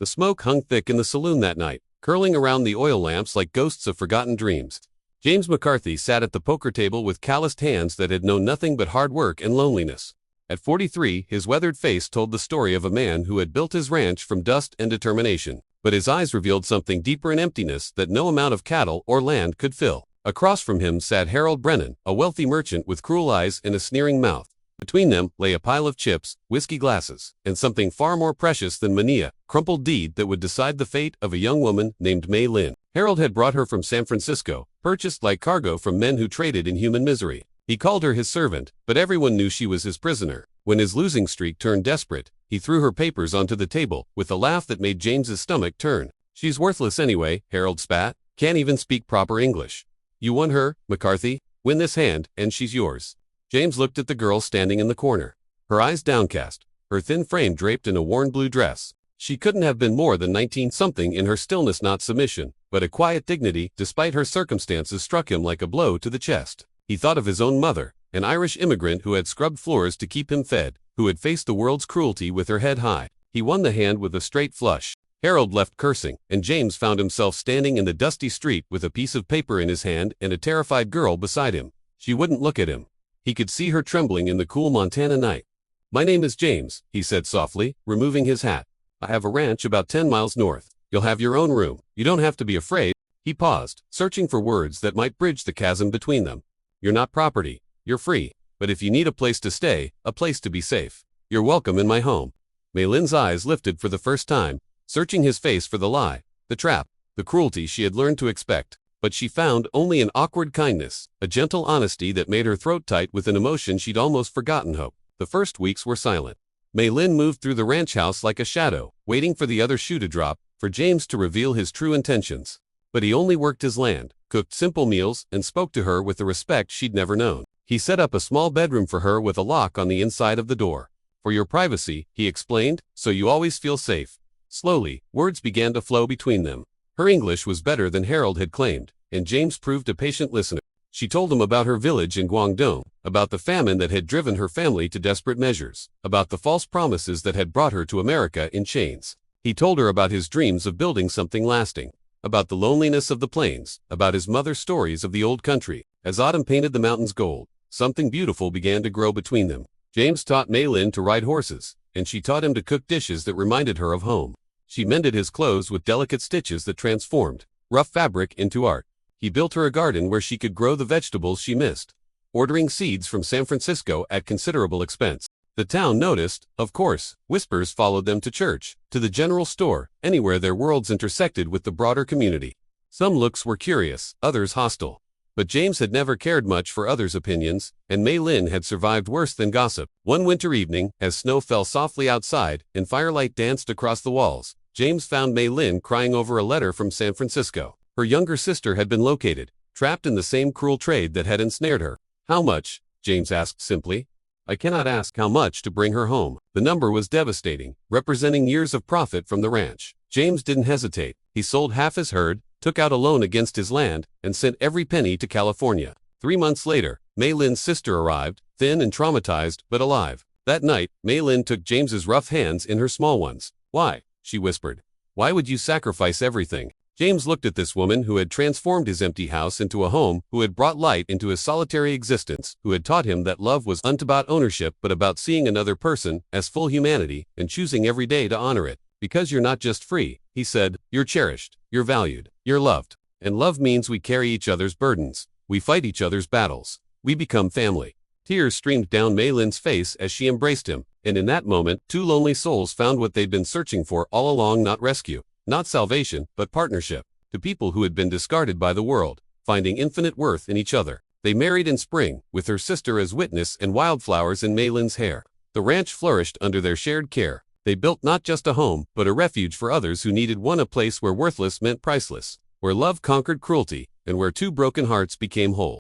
The smoke hung thick in the saloon that night, curling around the oil lamps like ghosts of forgotten dreams. James McCarthy sat at the poker table with calloused hands that had known nothing but hard work and loneliness. At 43, his weathered face told the story of a man who had built his ranch from dust and determination, but his eyes revealed something deeper in emptiness that no amount of cattle or land could fill. Across from him sat Harold Brennan, a wealthy merchant with cruel eyes and a sneering mouth. Between them lay a pile of chips, whiskey glasses, and something far more precious than money, a crumpled deed that would decide the fate of a young woman named May Lynn. Harold had brought her from San Francisco, purchased like cargo from men who traded in human misery. He called her his servant, but everyone knew she was his prisoner. When his losing streak turned desperate, he threw her papers onto the table, with a laugh that made James's stomach turn. "She's worthless anyway," Harold spat. "Can't even speak proper English. You won her, McCarthy. Win this hand, and she's yours." James looked at the girl standing in the corner, her eyes downcast, her thin frame draped in a worn blue dress. She couldn't have been more than 19-something in her stillness, not submission, but a quiet dignity, despite her circumstances, struck him like a blow to the chest. He thought of his own mother, an Irish immigrant who had scrubbed floors to keep him fed, who had faced the world's cruelty with her head high. He won the hand with a straight flush. Harold left cursing, and James found himself standing in the dusty street with a piece of paper in his hand and a terrified girl beside him. She wouldn't look at him. He could see her trembling in the cool Montana night. "My name is James," he said softly, removing his hat. "I have a ranch about 10 miles north. You'll have your own room. You don't have to be afraid." He paused, searching for words that might bridge the chasm between them. "You're not property. You're free. But if you need a place to stay, a place to be safe, you're welcome in my home." May Lynn's eyes lifted for the first time, searching his face for the lie, the trap, the cruelty she had learned to expect. But she found only an awkward kindness, a gentle honesty that made her throat tight with an emotion she'd almost forgotten: hope. The first weeks were silent. May Lynn moved through the ranch house like a shadow, waiting for the other shoe to drop, for James to reveal his true intentions. But he only worked his land, cooked simple meals, and spoke to her with a respect she'd never known. He set up a small bedroom for her with a lock on the inside of the door. "For your privacy," he explained, "so you always feel safe." Slowly, words began to flow between them. Her English was better than Harold had claimed, and James proved a patient listener. She told him about her village in Guangdong, about the famine that had driven her family to desperate measures, about the false promises that had brought her to America in chains. He told her about his dreams of building something lasting, about the loneliness of the plains, about his mother's stories of the old country. As autumn painted the mountains gold, something beautiful began to grow between them. James taught May Lynn to ride horses, and she taught him to cook dishes that reminded her of home. She mended his clothes with delicate stitches that transformed rough fabric into art. He built her a garden where she could grow the vegetables she missed, ordering seeds from San Francisco at considerable expense. The town noticed, of course. Whispers followed them to church, to the general store, anywhere their worlds intersected with the broader community. Some looks were curious, others hostile. But James had never cared much for others' opinions, and May Lynn had survived worse than gossip. One winter evening, as snow fell softly outside and firelight danced across the walls, James found May Lynn crying over a letter from San Francisco. Her younger sister had been located, trapped in the same cruel trade that had ensnared her. "How much?" James asked simply. "I cannot ask how much to bring her home." The number was devastating, representing years of profit from the ranch. James didn't hesitate. He sold half his herd, took out a loan against his land, and sent every penny to California. 3 months later, May Lynn's sister arrived, thin and traumatized, but alive. That night, May Lynn took James's rough hands in her small ones. "Why?" she whispered. "Why would you sacrifice everything?" James looked at this woman who had transformed his empty house into a home, who had brought light into his solitary existence, who had taught him that love wasn't about ownership but about seeing another person as full humanity and choosing every day to honor it. "Because you're not just free," he said, "you're cherished, you're valued, you're loved. And love means we carry each other's burdens, we fight each other's battles, we become family." Tears streamed down May Lynn's face as she embraced him, and in that moment, two lonely souls found what they'd been searching for all along: not rescue, not salvation, but partnership. To people who had been discarded by the world, finding infinite worth in each other. They married in spring, with her sister as witness and wildflowers in May Lynn's hair. The ranch flourished under their shared care. They built not just a home, but a refuge for others who needed one, a place where worthless meant priceless, where love conquered cruelty, and where two broken hearts became whole.